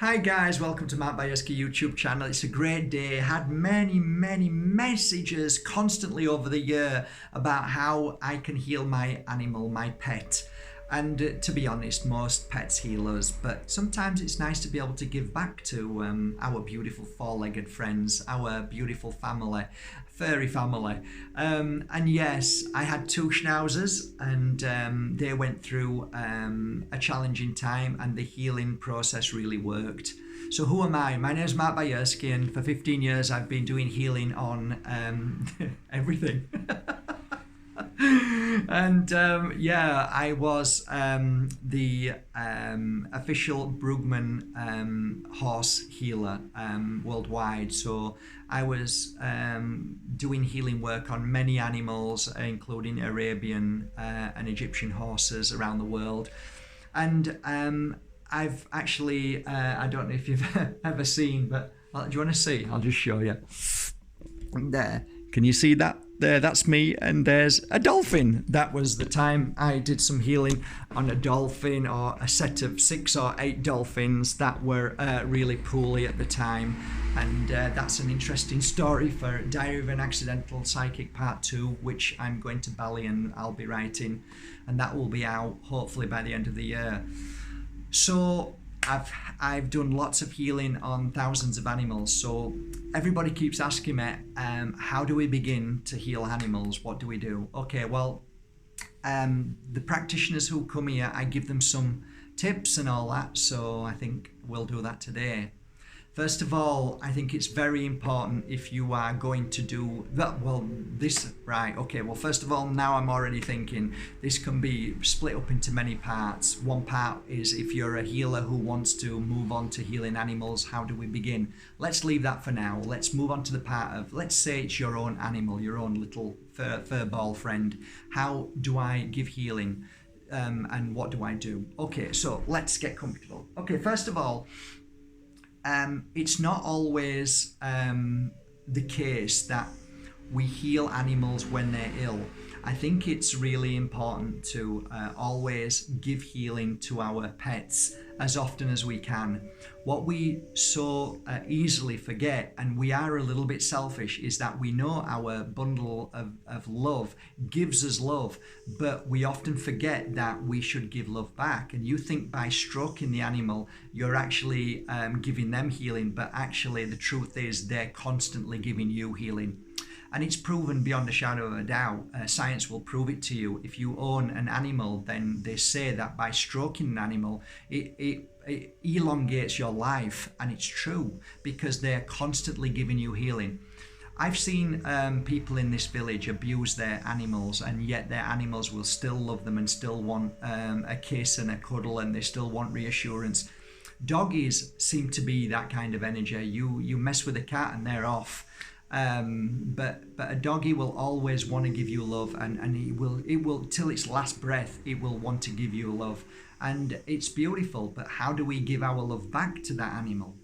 Hi guys, welcome to Matt Bajerski YouTube channel. It's a great day. Had many messages constantly over the year about how I can heal my animal, my pet. And to be honest, most pets heal us, but sometimes it's nice to be able to give back to our beautiful four-legged friends, our beautiful family, furry family. And yes, I had two schnauzers and they went through a challenging time and the healing process really worked. So who am I? My name is Matt Bajerski and for 15 years I've been doing healing on everything. And yeah, I was the official Brugman horse healer worldwide. So I was doing healing work on many animals, including Arabian and Egyptian horses around the world. And I've actually, I don't know if you've ever seen, but do you want to see? I'll just show you. There, can you see that? There, that's me, and there's a dolphin. That was the time I did some healing on a dolphin, or a set of 6 or 8 dolphins that were really poorly at the time. And that's an interesting story for Diary of an Accidental Psychic Part 2, which I'm going to Bali and I'll be writing, and that will be out hopefully by the end of the year. So I've done lots of healing on thousands of animals. So everybody keeps asking me, how do we begin to heal animals? What do we do? Okay, well, the practitioners who come here, I give them some tips and all that. So I think we'll do that today. First of all, I think it's very important if you are going to do that. Well, this, right, okay, well, first of all, now I'm already thinking this can be split up into many parts. One part is if you're a healer who wants to move on to healing animals, how do we begin? Let's leave that for now. Let's move on to the part of, let's say it's your own animal, your own little fur ball friend. How do I give healing and what do I do? Okay, so let's get comfortable. Okay, first of all, it's not always the case that we heal animals when they're ill. I think it's really important to always give healing to our pets as often as we can. What we so easily forget, and we are a little bit selfish, is that we know our bundle of love gives us love, but we often forget that we should give love back. And you think by stroking the animal, you're actually giving them healing, but actually the truth is they're constantly giving you healing. And it's proven beyond a shadow of a doubt. Science will prove it to you. If you own an animal, then they say that by stroking an animal, it elongates your life. And it's true, because they're constantly giving you healing. I've seen people in this village abuse their animals, and yet their animals will still love them and still want a kiss and a cuddle, and they still want reassurance. Doggies seem to be that kind of energy. You mess with a cat and they're off. But a doggy will always want to give you love, and it will till its last breath, it will want to give you love, and it's beautiful. But how do we give our love back to that animal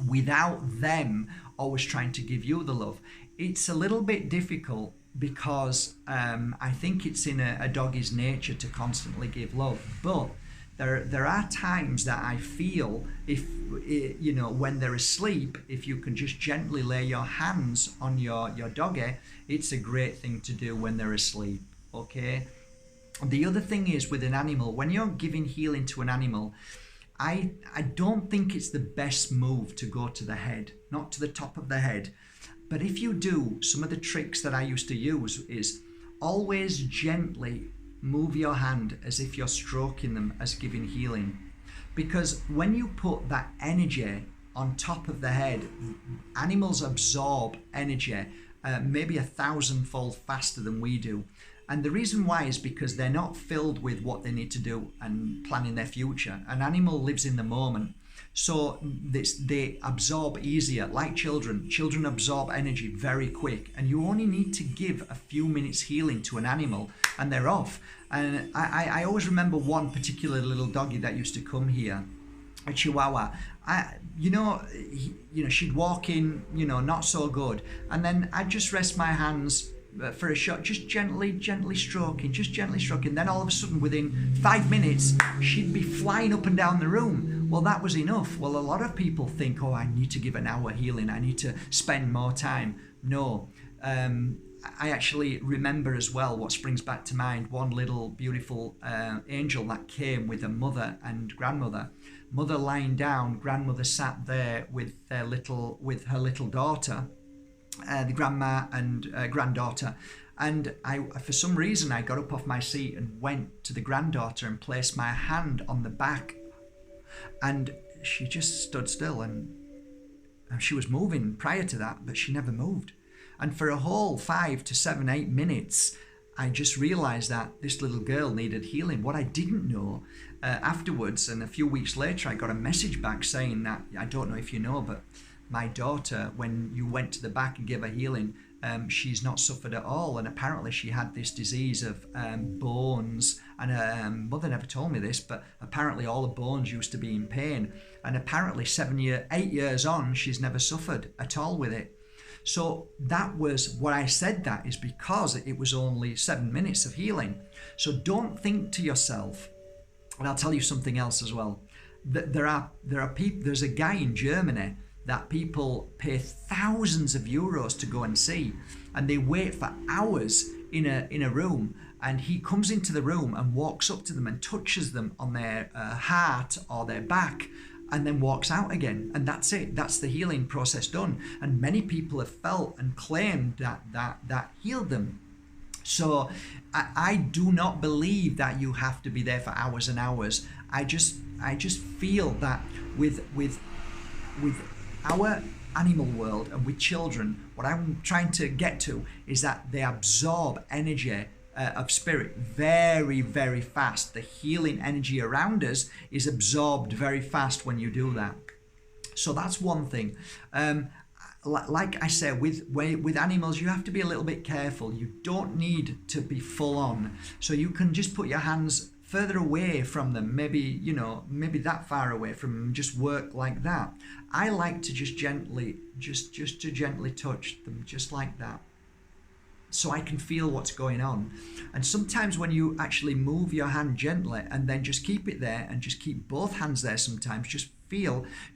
without them always trying to give you the love? It's a little bit difficult, because I think it's in a doggy's nature to constantly give love, but there are times that I feel, if you know, when they're asleep, if you can just gently lay your hands on your doggy, it's a great thing to do when they're asleep. Okay. The other thing is, with an animal, when you're giving healing to an animal, I don't think it's the best move to go to the head, not to the top of the head. But if you do, some of the tricks that I used to use is always gently move your hand as if you're stroking them, as giving healing. Because when you put that energy on top of the head, animals absorb energy maybe 1,000-fold faster than we do. And the reason why is because they're not filled with what they need to do and planning their future. An animal lives in the moment. So they absorb easier, like children. Children absorb energy very quick, and you only need to give a few minutes healing to an animal and they're off. And I always remember one particular little doggy that used to come here, a Chihuahua. She'd walk in, not so good, and then I'd just rest my hands for a shot, just gently stroking. Then all of a sudden, within 5 minutes, she'd be flying up and down the room. Well, that was enough. Well, a lot of people think, oh, I need to give an hour healing. I need to spend more time. No. I actually remember as well what springs back to mind, one little beautiful angel that came with a mother and grandmother. Mother lying down, grandmother sat there with her little daughter, the grandma and granddaughter. And for some reason, I got up off my seat and went to the granddaughter and placed my hand on the back. And she just stood still, and she was moving prior to that, but she never moved. And for a whole 5 to 7, 8 minutes, I just realized that this little girl needed healing. What I didn't know afterwards, and a few weeks later, I got a message back saying that, I don't know if you know, but my daughter, when you went to the back and gave her healing, she's not suffered at all. And apparently she had this disease of bones. And her mother never told me this, but apparently all the bones used to be in pain. And apparently 8 years on, she's never suffered at all with it. So that was what I said, that is because it was only 7 minutes of healing. So don't think to yourself, and I'll tell you something else as well. There are people. There's a guy in Germany that people pay thousands of euros to go and see, and they wait for hours in a room. And he comes into the room and walks up to them and touches them on their heart or their back, and then walks out again, and that's it. That's the healing process done. And many people have felt and claimed that healed them. So I do not believe that you have to be there for hours and hours. I just feel that with our animal world and with children, what I'm trying to get to is that they absorb energy of spirit very, very fast. The healing energy around us is absorbed very fast when you do that. So that's one thing. Like I said, with animals, you have to be a little bit careful. You don't need to be full on. So you can just put your hands further away from them, maybe that far away from them, just work like that. I like to just gently touch them, just like that, so I can feel what's going on. And sometimes when you actually move your hand gently and then just keep it there and just keep both hands there, sometimes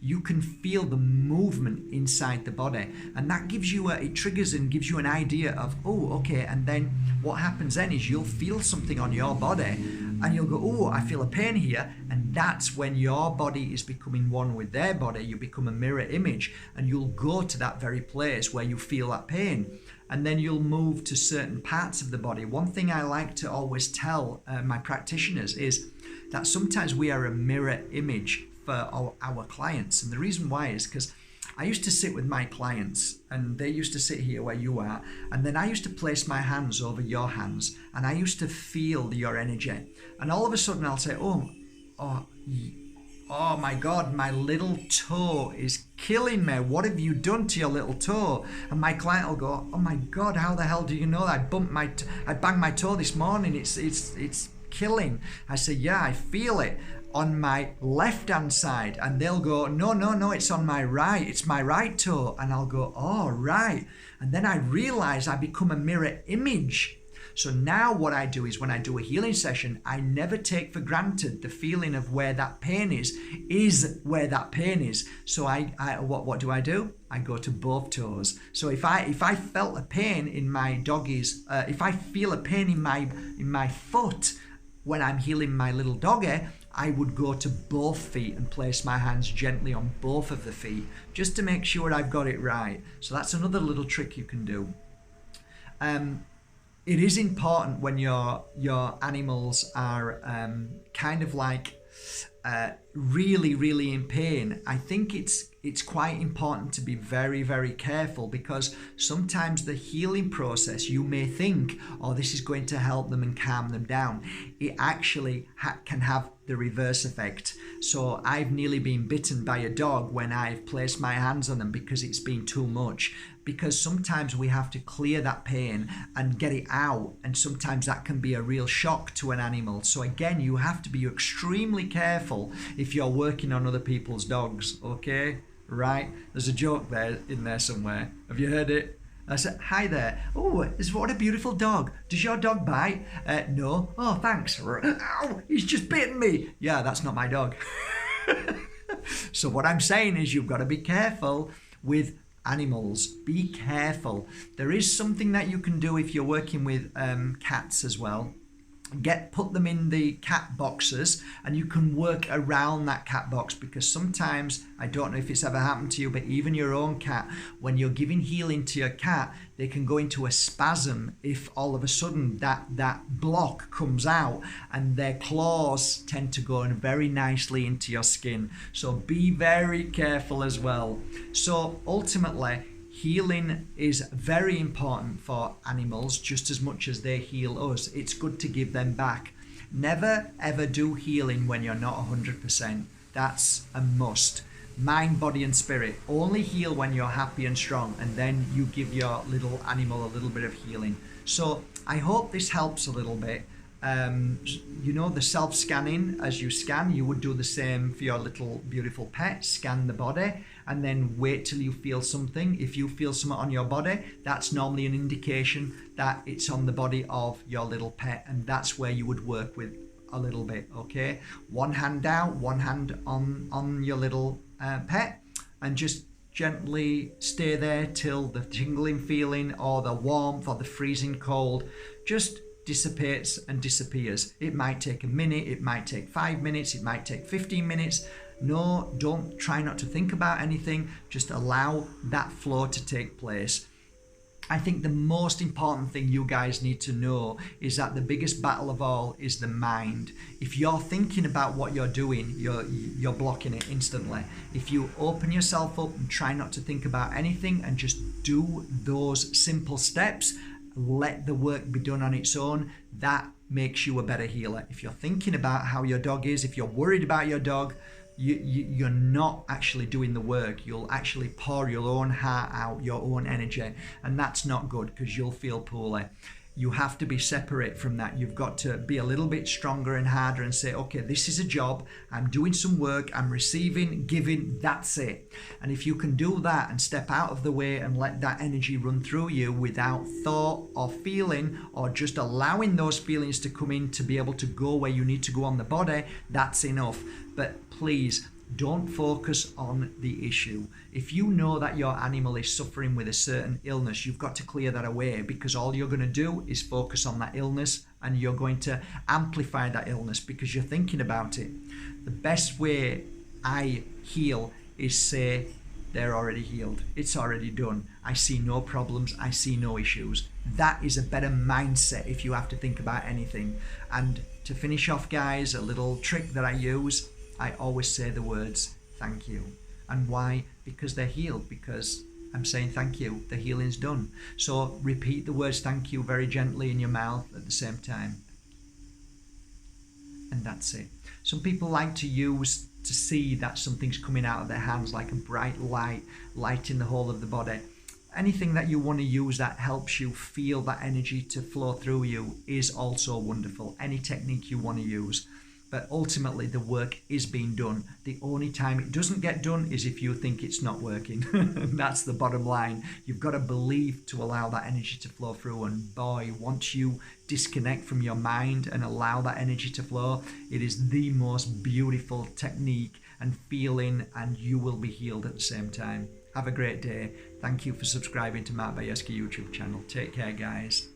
you can feel the movement inside the body, and that gives you it triggers and gives you an idea of, oh, okay. And then what happens then is you'll feel something on your body and you'll go, oh, I feel a pain here. And that's when your body is becoming one with their body. You become a mirror image, and you'll go to that very place where you feel that pain. And then you'll move to certain parts of the body. One thing I like to always tell my practitioners is that sometimes we are a mirror image for our clients. And the reason why is because I used to sit with my clients, and they used to sit here where you are, and then I used to place my hands over your hands, and I used to feel your energy. And all of a sudden I'll say, oh my God, my little toe is killing me. What have you done to your little toe? And my client will go, oh my God, how the hell do you know that? I banged my toe this morning. It's killing. I say, yeah, I feel it on my left hand side. And they'll go, no, it's on my right. It's my right toe. And I'll go, oh, right. And then I realize I become a mirror image. So now what I do is when I do a healing session, I never take for granted the feeling of where that pain is where that pain is. So what do? I go to both toes. So if I felt a pain in my doggy's, if I feel a pain in my foot when I'm healing my little doggy, I would go to both feet and place my hands gently on both of the feet just to make sure I've got it right. So that's another little trick you can do. It is important when your animals are kind of like really, really in pain. I think it's quite important to be very, very careful, because sometimes the healing process, you may think, oh, this is going to help them and calm them down. It actually can have the reverse effect. So I've nearly been bitten by a dog when I've placed my hands on them because it's been too much. Because sometimes we have to clear that pain and get it out, and sometimes that can be a real shock to an animal. So again, you have to be extremely careful if you're working on other people's dogs, okay? Right? There's a joke there in there somewhere. Have you heard it? I said, hi there. Oh, what a beautiful dog. Does your dog bite? No. Oh, thanks. Ow, he's just bitten me. Yeah, that's not my dog. So what I'm saying is you've got to be careful with animals. Be careful. There is something that you can do if you're working with cats as well. Put them in the cat boxes, and you can work around that cat box, because sometimes, I don't know if it's ever happened to you, but even your own cat, when you're giving healing to your cat, they can go into a spasm if all of a sudden that block comes out, and their claws tend to go in very nicely into your skin. So be very careful as well. So ultimately, healing is very important for animals just as much as they heal us. It's good to give them back. Never ever do healing when you're not 100%. That's a must. Mind, body and spirit. Only heal when you're happy and strong, and then you give your little animal a little bit of healing. So I hope this helps a little bit. You know, the self-scanning, as you scan, you would do the same for your little beautiful pet. Scan the body and then wait till you feel something. If you feel something on your body, that's normally an indication that it's on the body of your little pet, and that's where you would work with a little bit. Okay, one hand out, one hand on your little pet, and just gently stay there till the tingling feeling or the warmth or the freezing cold just dissipates and disappears. It might take a minute, it might take 5 minutes, it might take 15 minutes. No, don't try not to think about anything. Just allow that flow to take place. I think the most important thing you guys need to know is that the biggest battle of all is the mind. If you're thinking about what you're doing, you're blocking it instantly. If you open yourself up and try not to think about anything and just do those simple steps, let the work be done on its own, that makes you a better healer. If you're thinking about how your dog is, if you're worried about your dog, you're not actually doing the work. You'll actually pour your own heart out, your own energy, and that's not good, because you'll feel poorly. You have to be separate from that. You've got to be a little bit stronger and harder and say, okay, this is a job. I'm doing some work. I'm receiving, giving. That's it. And if you can do that and step out of the way and let that energy run through you without thought or feeling, or just allowing those feelings to come in to be able to go where you need to go on the body, that's enough. But please, don't focus on the issue. If you know that your animal is suffering with a certain illness, you've got to clear that away, because all you're going to do is focus on that illness, and you're going to amplify that illness because you're thinking about it. The best way I heal is say, they're already healed. It's already done. I see no problems. I see no issues. That is a better mindset if you have to think about anything. And to finish off, guys, a little trick that I use, I always say the words, thank you. And why? Because they're healed, because I'm saying thank you. The healing's done. So repeat the words thank you very gently in your mouth at the same time. And that's it. Some people like to see that something's coming out of their hands, like a bright light in the whole of the body. Anything that you want to use that helps you feel that energy to flow through you is also wonderful. Any technique you want to use. But ultimately, the work is being done. The only time it doesn't get done is if you think it's not working. That's the bottom line. You've got to believe to allow that energy to flow through. And boy, once you disconnect from your mind and allow that energy to flow, it is the most beautiful technique and feeling, and you will be healed at the same time. Have a great day. Thank you for subscribing to Mark Bajerski YouTube channel. Take care, guys.